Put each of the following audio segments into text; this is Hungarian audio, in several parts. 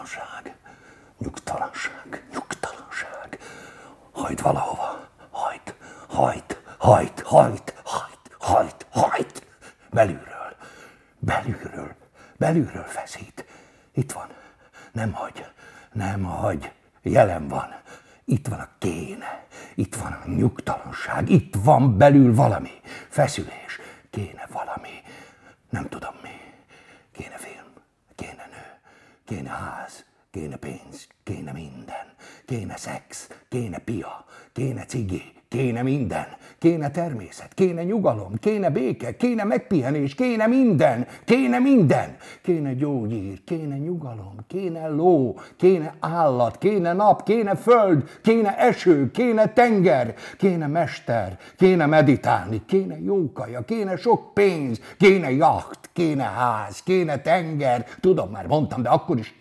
nyugtalanság, nyugtalanság, nyugtalanság. Hajt valahova, hajt, hajt, hajt, hajt, hajt, hajt, hajt. Belülről, belülről, belülről feszít. Itt van, nem hagy, nem hagy, jelen van. Itt van a kéne, itt van a nyugtalanság, itt van belül valami, feszülés, kéne valami, nem tudom mi. Kéne film, kéne nő, kéne ház, kéne pénz, kéne minden, kéne szex, kéne pia, kéne cigi, kéne minden, kéne természet, kéne nyugalom, kéne béke, kéne megpihenés, kéne minden, kéne gyógyír, kéne nyugalom, kéne ló, kéne állat, kéne nap, kéne föld, kéne eső, kéne tenger, kéne mester, kéne meditálni, kéne jókaja, kéne sok pénz, kéne jacht, kéne ház, kéne tenger, tudom, már mondtam, de akkor is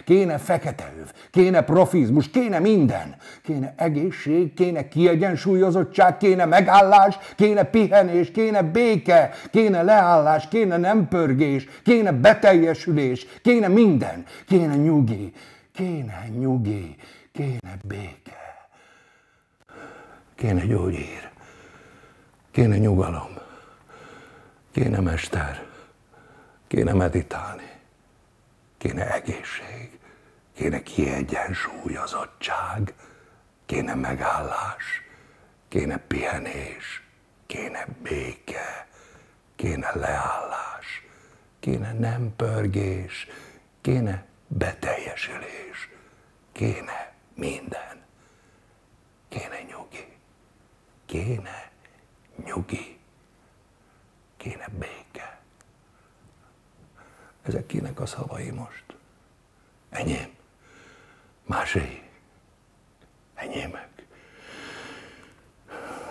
kéne fekete öv, kéne profizmus, kéne minden, kéne egészség, kéne kiegyensúlyozottság, kéne megállás, kéne pihenés, kéne béke, kéne leállás, kéne nem pörgés, kéne beteljesülés, kéne minden, kéne nyugi, kéne béke, kéne gyógyír, kéne nyugalom, kéne mester, kéne meditálni, kéne egészség, kéne kiegyensúlyozottság, kéne megállás, kéne pihenés, kéne béke, kéne leállás, kéne nem pörgés, kéne beteljesülés, kéne minden, kéne nyugi, kéne béke. Ezek kinek a szavai most? Enyém, másé, enyémek.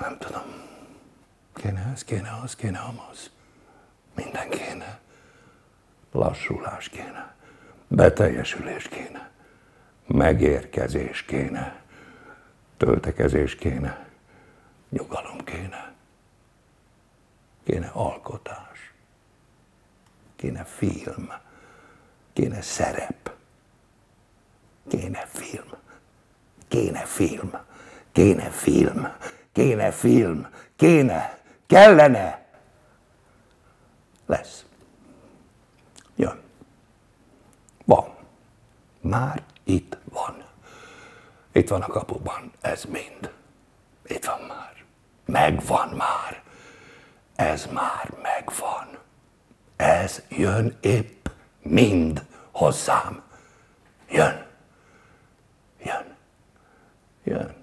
Nem tudom. Kéne ez, kéne az, kéne amaz. Minden kéne. Lassulás kéne. Beteljesülés kéne. Megérkezés kéne. Töltekezés kéne. Nyugalom kéne. Kéne alkotás. Kéne film. Kéne szerep. Kéne film. Kéne film. Kéne film. Kéne film. Kéne. Kellene. Lesz. Jön. Van. Már itt van. Itt van a kapuban. Ez mind. Itt van már. Megvan már. Ez már megvan. Ez jön épp mind hozzám. Jön. Jön. Jön.